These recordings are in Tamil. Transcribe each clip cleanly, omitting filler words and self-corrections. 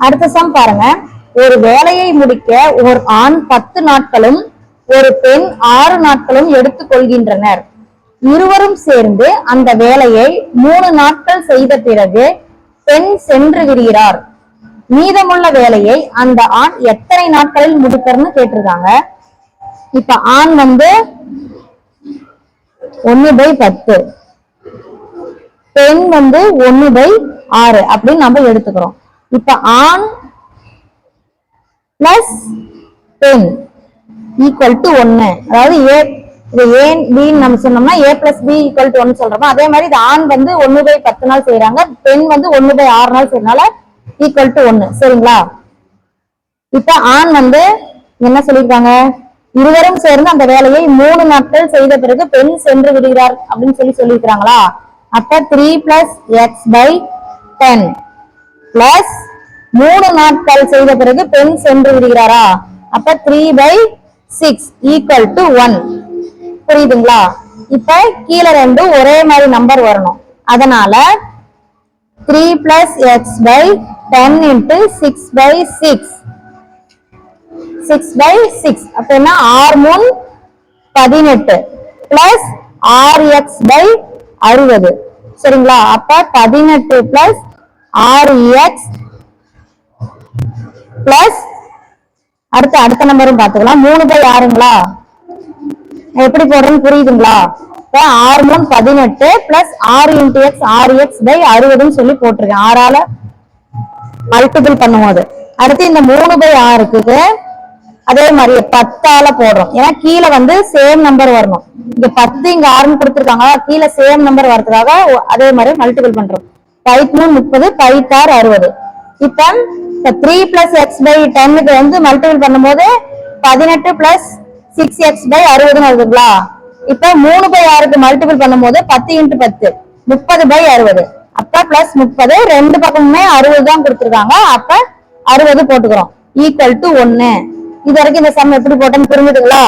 அடுத்த சம் பாருங்க. ஒரு வேலையை முடிக்க ஒரு ஆண் 10 நாட்களும் ஒரு பெண் 6 நாட்களும் எடுத்துக் கொள்கின்றனர். இருவரும் சேர்ந்து அந்த வேலையை 3 நாட்கள் செய்த பிறகு பெண் சென்று விடுகிறார். மீதமுள்ள வேலையை அந்த ஆண் எத்தனை நாட்களில் முடிப்பார்னு கேட்டிருக்காங்க. இப்ப ஆண் வந்து 1/10, பெண் வந்து 1/6 அப்படின்னு நம்ம எடுத்துக்கிறோம். இப்ப ஆண் பிளஸ் பெண் ஈக்குவல் டு 1. அதாவது ஏ பி நம்ம சொன்னோம்னா a plus b equal to 1 சொல்றோம். அதே மாதிரி இது ஆண் வந்து 1/10 நாள் செய்யறாங்க, பெண் வந்து 1/6 நாள் செய்யறதுனால ஈக்குவல் டு 1. சரிங்களா? இப்ப ஆண் வந்து என்ன சொல்லியிருக்காங்க, இருவரும் சேர்ந்து அந்த வேலையை 3 நாட்கள் செய்த பிறகு பெண் சென்று விடுகிறார் அப்படின்னு சொல்லியிருக்கிறாங்களா? அப்ப 3 + x/10 பிளஸ் 3 நாட்கள் செய்த பிறகு பெண் சென்று விடுகிறாரா? அப்ப 3/6 ஈக்குவல் டு 1. புரியுதுங்களா? இப்ப கீழே ரெண்டும் ஒரே மாதிரி நம்பர் வரணும். அதனால 3 + x/10 × 6/6 6/6 அப்படின்னா 6×3 18 பிளஸ் 6x/60. சரிங்களா? அப்ப 18 + 6x பிளஸ் அடுத்த நம்பரும் பாத்துக்கலாம். 3/6ங்களா? எப்படி போடுறேன்னு புரியுதுங்களா? 6×3 18 பிளஸ் 6 × x 6x/60 சொல்லி போட்டிருக்கேன். 6ஆல மல்டிபிள் பண்ணும்போது. அடுத்து இந்த 3/6க்கு அதே மாதிரி 10ஆல போடுறோம். ஏன்னா கீழே வந்து சேம் நம்பர் வரணும். இங்க 10 இங்க 6 கொடுத்துருக்காங்க, கீழே சேம் நம்பர் வரதுக்காக அதே மாதிரி மல்டிபிள் பண்றோம். 5×3 30, 5×6 60. இப்ப 3 + x/10க்கு வந்து மல்டிபிள் பண்ணும்போது 18 + 6x/60 வருதுங்களா? இப்ப 3/6க்கு மல்டிபிள் பண்ணும்போது 10 × 10 30/60. அப்ப பிளஸ் 30, ரெண்டு பக்கமுமே 60 தான் கொடுத்துருக்காங்க. அப்ப 60 போட்டுக்கிறோம். Equal to 1. இது வரைக்கும் இந்த சம் எப்படி போட்டோம்னு புரிஞ்சுதுங்களா?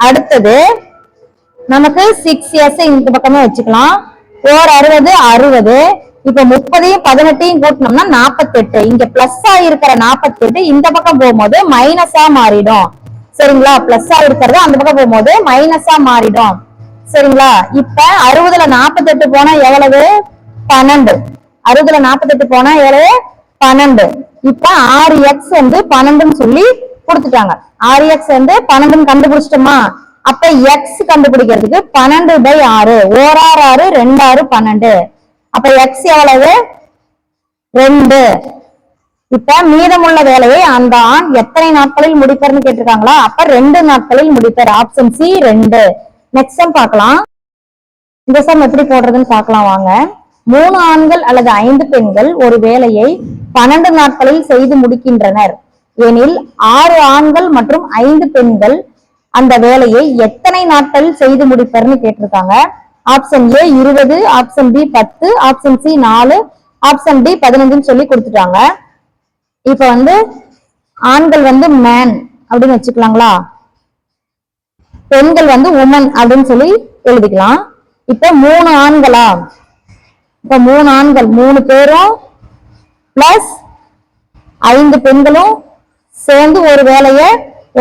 அடுத்தது நமக்கு 6s இந்த பக்கமே வச்சுக்கலாம். 4 60. இப்ப 30யும் 18யும் கூட்டினோம்னா 48. இங்க பிளஸ் ஆயிருக்கிற 48 இந்த பக்கம் போகும்போது மைனஸா மாறிடும். சரிங்களா? பிளஸ் ஆயிருக்கிறது அந்த பக்கம் போகும்போது மைனஸா மாறிடும். சரிங்களா? இப்ப 60ல 48 போனா எவ்வளவு? 12. 60ல 48 போனா எவ்வளவு? 12. இப்ப 6x வந்து 12ன்னு சொல்லி கொடுத்துட்டாங்க. 6x வந்து 12 கண்டுபிடிச்சிட்டோமா? அப்ப x கண்டுபிடிக்கிறதுக்கு 12/6 1 6 2 6 12. அப்ப x எவ்வளவு? 2. இப்ப மீதமுள்ள வேலையை அந்த ஆண் எத்தனை நாட்களில் முடிப்பார்னு கேட்டிருக்காங்களா? அப்ப 2 நாட்களில் முடிப்பார். Option C 2. நெக்ஸ்ட் சம் பார்க்கலாம். இந்த சம் எப்படி போடுறதுன்னு பார்க்கலாம் வாங்க. 3 ஆண்கள் அல்லது 5 பெண்கள் ஒரு வேலையை 12 நாட்களில் செய்து முடிக்கின்றனர் எனில் 6 ஆண்கள் மற்றும் 5 பெண்கள் அந்த வேலையை எத்தனை நாட்களில் செய்து முடிப்பர்னு கேட்டிருக்காங்க. Option A 20, option B 10, option C 4, option D 15 சொல்லி கொடுத்துட்டாங்க. இப்ப வந்து ஆண்கள் வந்து மேன் அப்படின்னு வச்சுக்கலாங்களா, பெண்கள் வந்து உமன் அப்படின்னு சொல்லி எழுதிக்கலாம். இப்ப 3 ஆண்களா? இப்ப 3 ஆண்கள் 3 பேரும் பிளஸ் 5 பெண்களும் சேர்ந்து ஒரு வேலையை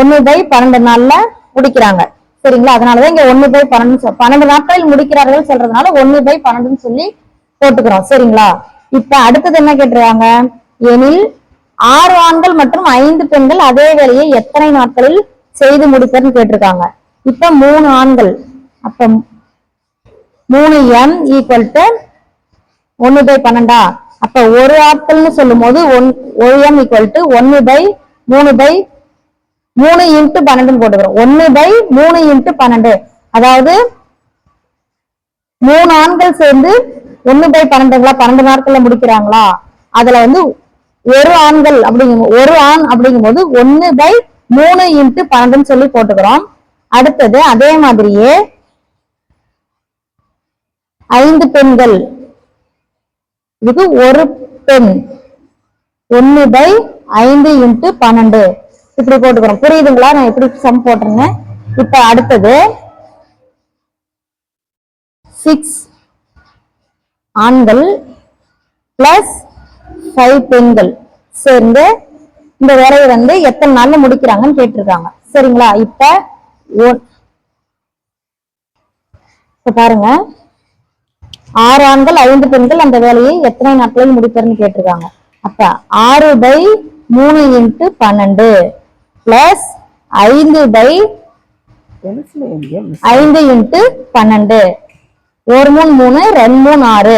1/12 நாள்ல முடிக்கிறாங்க. சரிங்களா? அதனாலதான் இங்க 1/12 12 நாட்களில் முடிக்கிறார்கள் சொல்றதுனால 1/12 சொல்லி போட்டுக்கிறோம். சரிங்களா? இப்ப அடுத்தது என்ன கேட்டிருக்காங்க, எனில் 6 ஆண்கள் மற்றும் 5 பெண்கள் அதே வேலையை எத்தனை நாட்களில் செய்து முடிப்பர்னு கேட்டிருக்காங்க. இப்ப 3 ஆண்கள், அப்ப 3m = 1/12. அப்ப ஒரு ஆட்கள்னு சொல்லும் போது 1m = 1/3 × 12 போட்டுக்கிறோம். 1/3 × 12. அதாவது 3 ஆண்கள் சேர்ந்து 1/12 12 நாட்கள்ல முடிக்கிறாங்களா? அதுல வந்து ஒரு ஆண் அப்படிங்கும் போது 1/3 × 12 சொல்லி போட்டுக்கிறோம். அடுத்தது அதே மாதிரியே 5 பெண்கள், இது ஒரு பெண் 1/5 × 12 இப்படி போட்டுக்கிறோம். புரியுதுங்களா? நான் எப்படி சம் போட்டிருந்தேன். இப்ப அடுத்தது 6 ஆண்கள் பிளஸ் 5 பெண்கள் சேர்ந்து இந்த வேலையை வந்து எத்தனை நாள்ல முடிக்கிறாங்கன்னு கேட்டிருக்காங்க. சரிங்களா? இப்ப பாருங்க, 6 ஆண்கள் 5 பெண்கள் அந்த வேலையை எத்தனை நாட்களில் முடிப்பார்னு கேட்டிருக்காங்க. அப்ப 6/3 × 12 பிளஸ் 5/5 × 12. 1 3 3 2 3 6.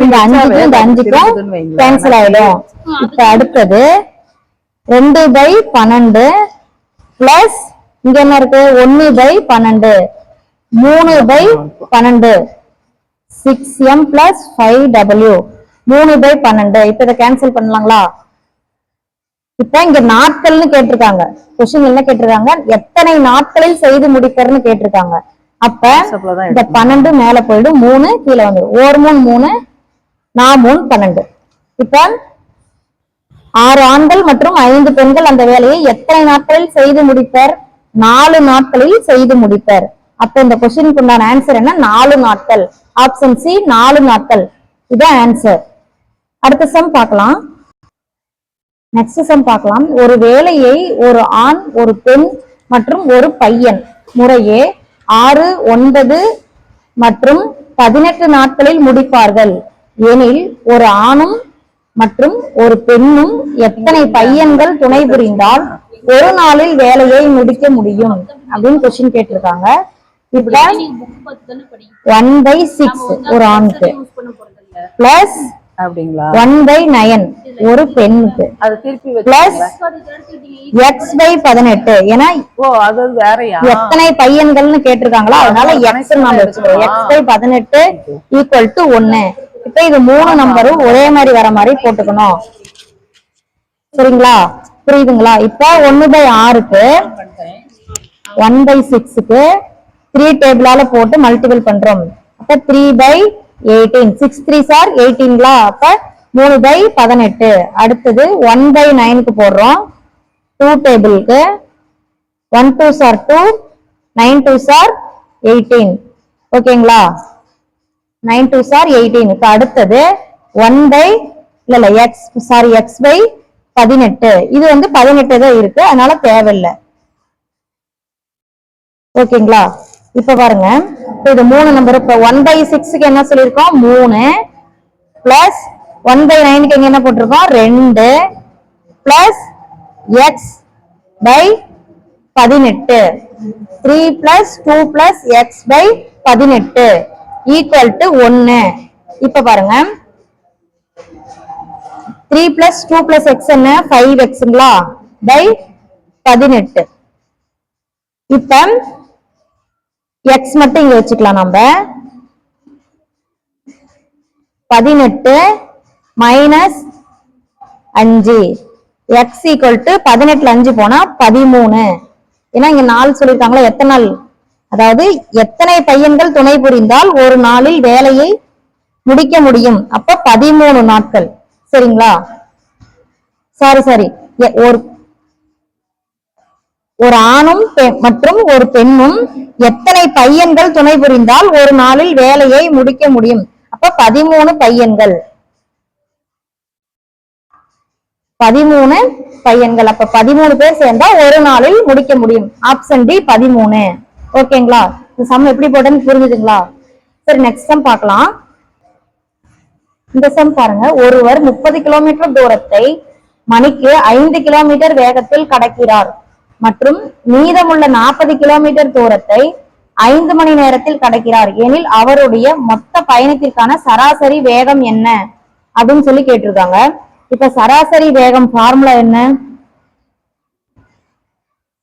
இந்த 5க்கும் இந்த 5க்கும் கேன்சல் ஆயிடும். இப்ப அடுத்தது 2/12 பிளஸ் இங்க என்ன இருக்கு 1/12 3/12 6m plus 5w 3/12. இப்ப இதை கேன்சல் பண்ணலாங்களா? இப்ப இங்க நாட்கள்னு கேட்டிருக்காங்க. கொஸ்டின் என்ன கேட்டிருக்காங்க? எத்தனை நாட்களில் செய்து முடிப்பர்னு கேட்டிருக்காங்க. அப்ப இந்த 12 மேல போயிடும், 3 கீழே வந்துடும். 1 3 3 4 3 12. இப்ப 6 ஆண்கள் மற்றும் 5 பெண்கள் அந்த வேலையை எத்தனை நாட்களில் செய்து முடிப்பர்? 4 நாட்களில் செய்து முடிப்பர். அப்ப இந்த கொஸ்டினுக்கு உண்டான ஆன்சர் என்ன? 4 நாட்கள். ஆப்ஷன் சி 4 நாட்கள். இதான் ஆன்சர். அடுத்த சம் பார்க்கலாம். நெக்ஸ்ட் சம் பார்க்கலாம். ஒரு வேலையை ஒரு ஆண், ஒரு பெண் மற்றும் ஒரு பையன் முறையே 6 9 மற்றும் 18 நாட்களில் முடிப்பார்கள் எனில் ஒரு ஆணும் மற்றும் ஒரு பெண்ணும் எத்தனை பையன்கள் துணை புரிந்தால் ஒரு நாளில் வேலையை முடிக்க முடியும் அப்படின்னு கொஸ்டின் கேட்டிருக்காங்க. இப்ப 1/6 ஒரு ஆணுக்கு பிளஸ் 1/9 ஒரு பெண்ணுக்கு பிளஸ் x/18. ஏன்னா எத்தனை பையன்கள்னு கேட்டிருக்காங்களோ அதனால x நாம வச்சுக்கிறோம். x/18 = 1. இப்ப இது 3 நம்பரும் ஒரே மாதிரி வர மாதிரி போட்டுக்கணும். சரிங்களா? புரியுதுங்களா? இப்ப 1/6க்கு 1/6க்கு 3 டேபிளால போட்டு மல்டிபிள் பண்றோம். அப்ப 3/18 6 3s are 18ங்களா? அப்ப 3/18. அடுத்தது 1/9க்கு போடுறோம் 2 டேபிளுக்கு. 1 2s are 2 9 2s are 18. ஓகேங்களா? 9 2s are 18. இப்ப அடுத்தது x/18. இது வந்து 18 தான் இருக்கு, அதனால தேவையில்லை. ஓகேங்களா? இப்ப பாருங்க, இது 3 நம்பர். இப்ப 1/6க்கு என்ன சொல்லியிருக்கோம்? 3 பிளஸ் 1/9க்கு எங்க என்ன போட்டிருக்கோம்? 2 plus x/18 3 plus 2 plus x/18 = 1. இப்ப பாருங்க, 3 plus 2 plus x என்ன? 5xங்களா? by 18. இப்ப x மட்டும் இங்க வச்சுக்கலாம். நம்ம 18 minus 5 x = 18ல 5 போனா 13. ஏன்னா இங்க 4 சொல்லிருக்காங்களா? எத்தனை நாள், அதாவது எத்தனை பையன்கள் துணை புரிந்தால் ஒரு நாளில் வேலையை முடிக்க முடியும். அப்ப 13 நாட்கள். சரிங்களா? சாரி ஒரு ஆணும் மற்றும் ஒரு பெண்ணும் எத்தனை பையன்கள் துணை புரிந்தால் ஒரு நாளில் வேலையை முடிக்க முடியும். அப்ப 13 பையன்கள். 13 பையன்கள். அப்ப 13 பேர் சேர்ந்தா ஒரு நாளில் முடிக்க முடியும். Option D 13. ஓகேங்களா? இந்த சம் எப்படி போட்டேன்னு புரிஞ்சுதுங்களா? சரி, நெக்ஸ்ட் சம் பார்க்கலாம். இந்த சம் பாருங்க. ஒருவர் 30 கிலோமீட்டர் தூரத்தை மணிக்கு 5 கிலோமீட்டர் வேகத்தில் கடக்கிறார் மற்றும் மீதமுள்ள 40 கிலோமீட்டர் தூரத்தை 5 மணி நேரத்தில் கடக்கிறார் எனில் அவருடைய மொத்த பயணத்திற்கான சராசரி வேகம் என்ன அப்படின்னு சொல்லி கேட்டிருக்காங்க. இப்ப சராசரி வேகம் ஃபார்முலா என்ன?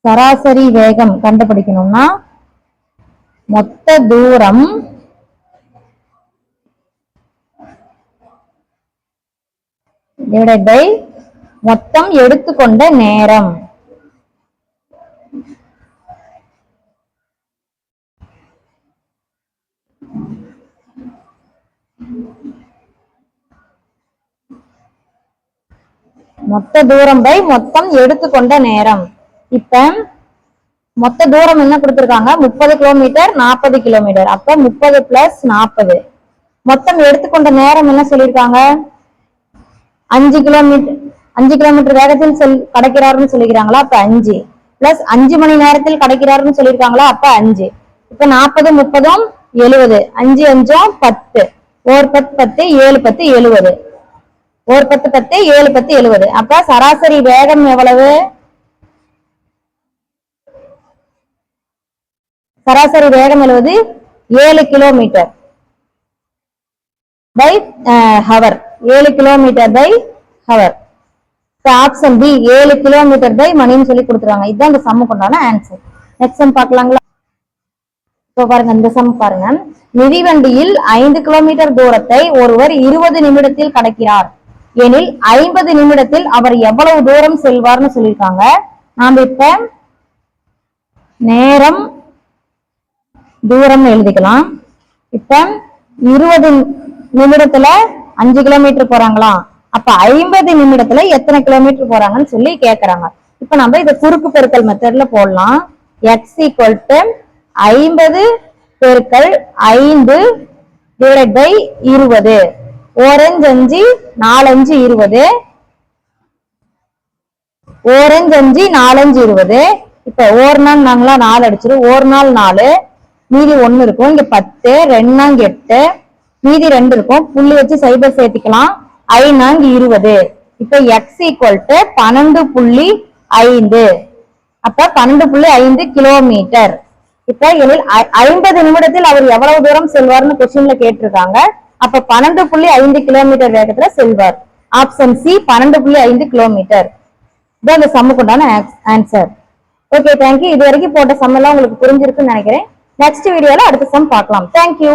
சராசரி வேகம் கண்டுபிடிக்கணும்னா மொத்த தூரம் டிவைடட் பை மொத்தம் எடுத்துக்கொண்ட நேரம். மொத்த தூரம் பை மொத்தம் எடுத்துக்கொண்ட நேரம். இப்ப மொத்த தூரம் என்ன கொடுத்திருக்காங்க? 30 கிலோமீட்டர் 40 கிலோமீட்டர். அப்ப 30 பிளஸ் 40. மொத்தம் எடுத்துக்கொண்ட நேரம் என்ன சொல்லியிருக்காங்க? 5 5 கிலோமீட்டர் வேகத்தில் கடக்கிறாருன்னு சொல்லிக்கிறாங்களா, அப்ப 5 பிளஸ் 5 மணி நேரத்தில் கடக்கிறாருன்னு சொல்லியிருக்காங்களா, அப்ப 5. இப்ப 40 30 70, 5 5 10, 1 10 10, 7 10 70, 1 10 10, 7 10 70. அப்ப சராசரி வேகம் எவ்வளவு? சராசரி வேகம் எழுவது 7 kilometre per hour. 7 kilometre per hour. Option B 7 kilometre per மணின்னு சொல்லி கொடுத்துருவாங்க. இதுதான் இந்த சம்முக்கு உண்டான ஆன்சர். Next sum பார்க்கலாங்களா? இப்போ பாருங்க, இந்த சம் பாருங்க. மிதிவண்டியில் 5 கிலோமீட்டர் தூரத்தை ஒருவர் 20 நிமிடத்தில் கடக்கிறார் எனில் 50 நிமிடத்தில் அவர் எவ்வளவு தூரம் செல்வார்னு சொல்லியிருக்காங்க. நாம இப்ப நேரம் தூரம் எழுதிக்கலாம். இப்ப 20 நிமிடத்துல 5 கிலோமீட்டர் போறாங்களா, அப்ப 50 நிமிடத்துல எத்தனை கிலோமீட்டர் போறாங்கன்னு சொல்லி கேக்குறாங்க. இப்ப நம்ம இதை குறுக்கு பெருக்கல் மெத்தட்ல போடலாம். x = 50 பெருக்கல் 5 டிவைட் பை 20. 1 5 4 5 20. 1 5 4 5 20. இப்ப ஒரு நாள் நாங்களா 4 அடிச்சிடும். ஒரு நாள் 4, மீதி 1 இருக்கும். இங்க 10, 2 8, மீதி 2 இருக்கும். புள்ளி வச்சு சைபர் சேர்த்துக்கலாம். 5 20. இப்ப x = 12.5. அப்ப 12.5 கிலோமீட்டர். இப்ப 50 நிமிடத்தில் அவர் எவ்வளவு தூரம் செல்வார்னு கொஸ்டின்ல கேட்டிருக்காங்க. அப்ப 12.5 கிலோமீட்டர் வேகத்துல செல்வார். Option C 12.5 kilometre. இதான் இந்த சம்முக்கு உண்டான ஆன்சர். Okay, thank you. இது வரைக்கும் போட்ட சம் எல்லாம் உங்களுக்கு புரிஞ்சிருக்குன்னு நினைக்கிறேன். நெக்ஸ்ட் வீடியோல அடுத்த சம் பார்க்கலாம். தேங்க்யூ.